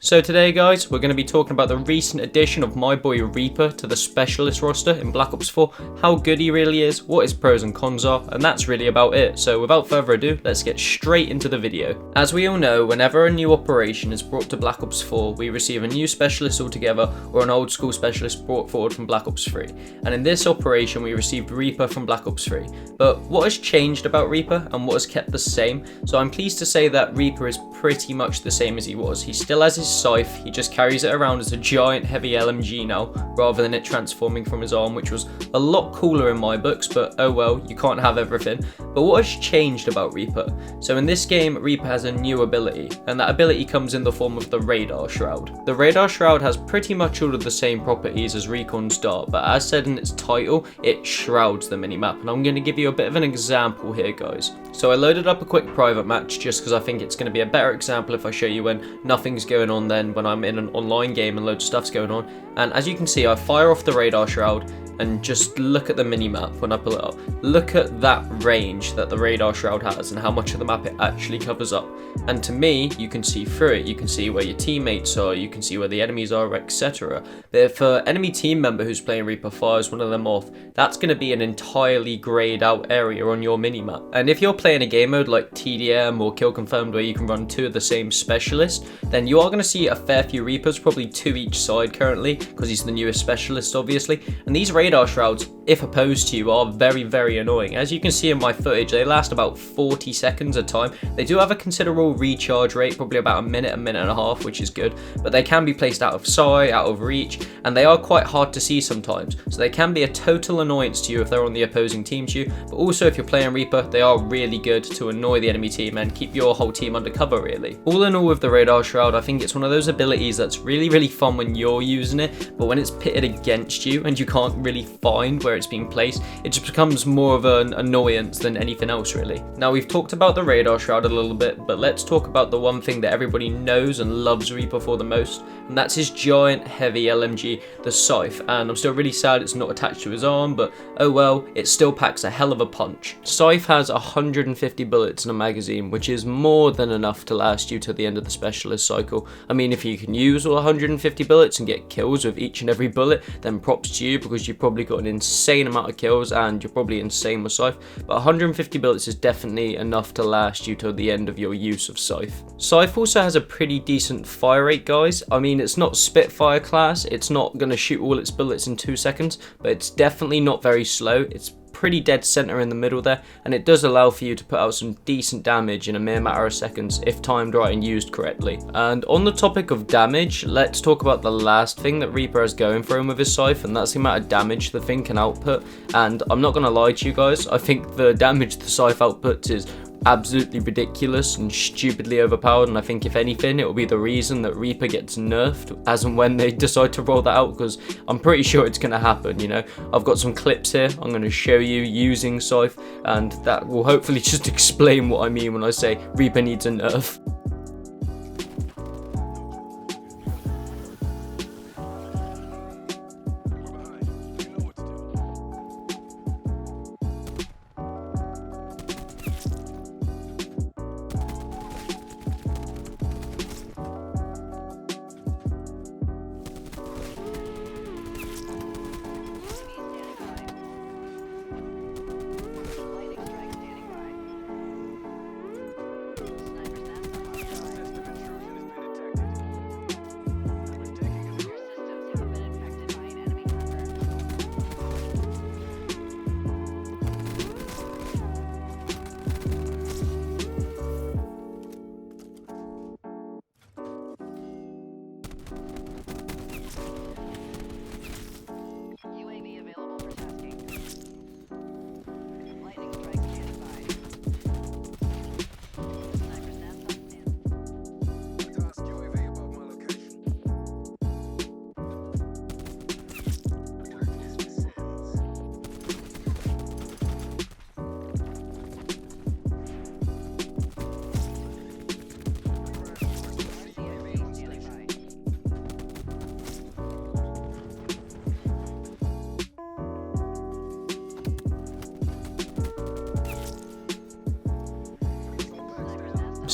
So today guys, we're going to be talking about the recent addition of my boy Reaper to the specialist roster in Black Ops 4, how good he really is, what his pros and cons are, and that's really about it. So without further ado, let's get straight into the video. As we all know, whenever a new operation is brought to Black Ops 4, we receive a new specialist altogether or an old school specialist brought forward from Black Ops 3. And in this operation we received Reaper from Black Ops 3. But what has changed about Reaper and what has kept the same? So I'm pleased to say that Reaper is pretty much the same as he was. He still has his scythe, he just carries it around as a giant heavy LMG now, rather than it transforming from his arm, which was a lot cooler in my books, but oh well, you can't have everything. But what has changed about Reaper? So in this game, Reaper has a new ability, and that ability comes in the form of the Radar Shroud. The Radar Shroud has pretty much all of the same properties as Recon's Dart, but as said in its title, it shrouds the minimap, and I'm going to give you a bit of an example here guys. So I loaded up a quick private match just because I think it's going to be a better example if I show you when nothing's going on than when I'm in an online game and loads of stuff's going on. And as you can see, I fire off the Radar Shroud and just look at the minimap when I pull it up. Look at that range that the Radar Shroud has and how much of the map it actually covers up. And to me, you can see through it. You can see where your teammates are, you can see where the enemies are, etc. But if an enemy team member who's playing Reaper fires one of them off, that's going to be an entirely grayed out area on your minimap. And if you're playing a game mode like TDM or Kill Confirmed where you can run two of the same specialist, then you are going to see a fair few Reapers, probably two each side currently, because he's the newest specialist obviously. And these Radar Shrouds, if opposed to you, are very annoying. As you can see in my footage, they last about 40 seconds at a time. They do have a considerable recharge rate, probably about a minute and a half, which is good, but they can be placed out of sight, out of reach, and they are quite hard to see sometimes. So they can be a total annoyance to you if they're on the opposing team to you, but also if you're playing Reaper, they are really good to annoy the enemy team and keep your whole team under cover really. All in all with the Radar Shroud, I think it's one of those abilities that's really fun when you're using it, but when it's pitted against you and you can't really find where it's being placed, it just becomes more of an annoyance than anything else really. Now we've talked about the Radar Shroud a little bit, but let's talk about the one thing that everybody knows and loves Reaper for the most, and that's his giant heavy LMG, the Scythe. And I'm still really sad it's not attached to his arm, but oh well, it still packs a hell of a punch. Scythe has 150 bullets in a magazine, which is more than enough to last you to the end of the specialist cycle. I mean, if you can use all 150 bullets and get kills with each and every bullet, then props to you, because you've probably got an insane amount of kills and you're probably insane with Scythe. But 150 bullets is definitely enough to last you till the end of your use of Scythe. Scythe also has a pretty decent fire rate guys. I mean, it's not Spitfire class, it's not going to shoot all its bullets in 2 seconds, but it's definitely not very slow. It's pretty dead center in the middle there, and it does allow for you to put out some decent damage in a mere matter of seconds if timed right and used correctly. And on the topic of damage, let's talk about the last thing that Reaper has going for him with his Scythe, and that's the amount of damage the thing can output. And I'm not going to lie to you guys, I think the damage the Scythe outputs is absolutely ridiculous and stupidly overpowered, and I think if anything it will be the reason that Reaper gets nerfed as and when they decide to roll that out, because I'm pretty sure it's going to happen. You know, I've got some clips here I'm going to show you using Scythe, and that will hopefully just explain what I mean when I say Reaper needs a nerf.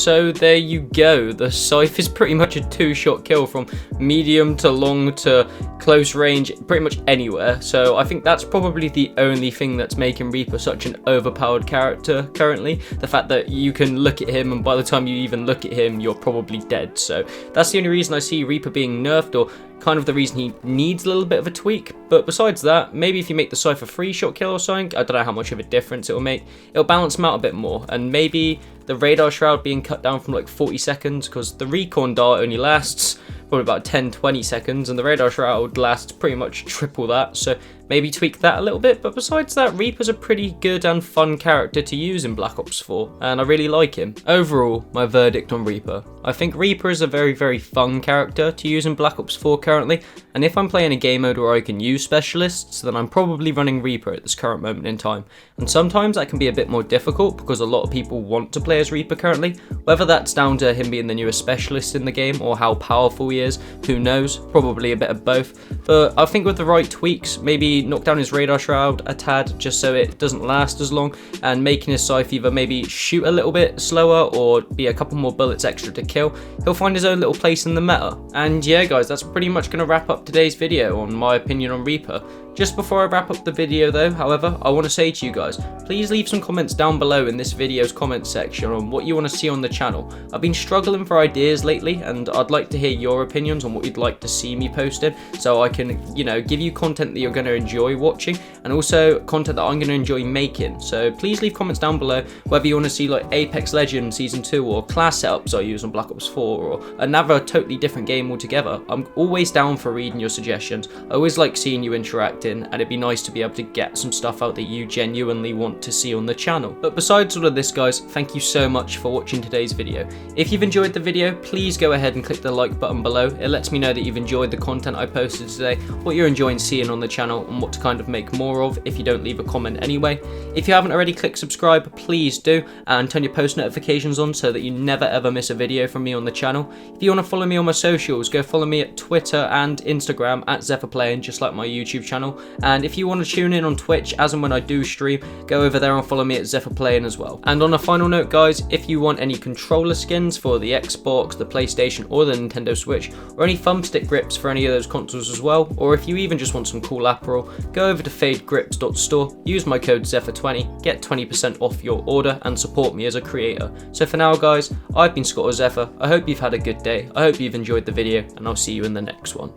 so there you go. The Scythe is pretty much a two-shot kill from medium to long to close range, pretty much anywhere. So I think that's probably the only thing that's making Reaper such an overpowered character currently. The fact that you can look at him and by the time you even look at him, you're probably dead. So that's the only reason I see Reaper being nerfed, or kind of the reason he needs a little bit of a tweak. But besides that, maybe if you make the Scythe a 3-shot kill or something, I don't know how much of a difference it'll make. It'll balance him out a bit more, and maybe the radar shroud being cut down from like 40 seconds, because the recon dart only lasts probably about 10-20 seconds, and the radar shroud lasts pretty much triple that, so maybe tweak that a little bit. But besides that, Reaper's a pretty good and fun character to use in Black Ops 4, and I really like him. Overall, my verdict on Reaper: I think Reaper is a very, very fun character to use in Black Ops 4 currently, and if I'm playing a game mode where I can use specialists, then I'm probably running Reaper at this current moment in time. And sometimes that can be a bit more difficult because a lot of people want to play as Reaper currently. Whether that's down to him being the newest specialist in the game or how powerful he is, who knows, probably a bit of both. But I think with the right tweaks, maybe knock down his radar shroud a tad just so it doesn't last as long, and making his Scythe either maybe shoot a little bit slower or be a couple more bullets extra to kill, he'll find his own little place in the meta. And yeah guys, that's pretty much going to wrap up today's video on my opinion on Reaper. Just before I wrap up the video though, however, I want to say to you guys, please leave some comments down below in this video's comment section on what you want to see on the channel. I've been struggling for ideas lately, and I'd like to hear your opinions on what you'd like to see me posted, so I can, you know, give you content that you're going to enjoy watching, and also content that I'm going to enjoy making. So please leave comments down below whether you want to see like Apex Legends Season 2 or class setups I use on Black Ops 4 or another totally different game altogether. I'm always down for reading your suggestions. I always like seeing you interacting, and it'd be nice to be able to get some stuff out that you genuinely want to see on the channel. But besides all of this guys, thank you so much for watching today's video. If you've enjoyed the video, please go ahead and click the like button below. It lets me know that you've enjoyed the content I posted today, what you're enjoying seeing on the channel, and what to kind of make more of if you don't leave a comment anyway. If you haven't already clicked subscribe, please do, and turn your post notifications on so that you never ever miss a video from me on the channel. If you want to follow me on my socials, go follow me at Twitter and Instagram at Zephr playing, just like my YouTube channel. And if you want to tune in on Twitch as and when I do stream, go over there and follow me at Zephr playing as well. And on a final note guys, if you want any controller skins for the Xbox, the PlayStation or the Nintendo Switch, or any thumbstick grips for any of those consoles as well, or if you even just want some cool apparel, go over to fadegrips.store, use my code Zephr20, get 20% off your order and support me as a creator. So for now guys, I've been Scott or Zephr. I hope you've had a good day, I hope you've enjoyed the video, and I'll see you in the next one.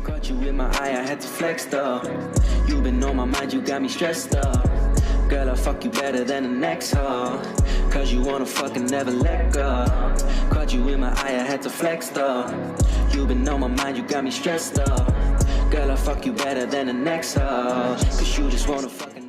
Caught you in my eye, I had to flex though. You been on my mind, you got me stressed up. Girl, I fuck you better than the next hoe, cause you wanna fucking never let go. Caught you in my eye, I had to flex though. You been on my mind, you got me stressed up. Girl, I fuck you better than the next hoe, cause you just wanna fucking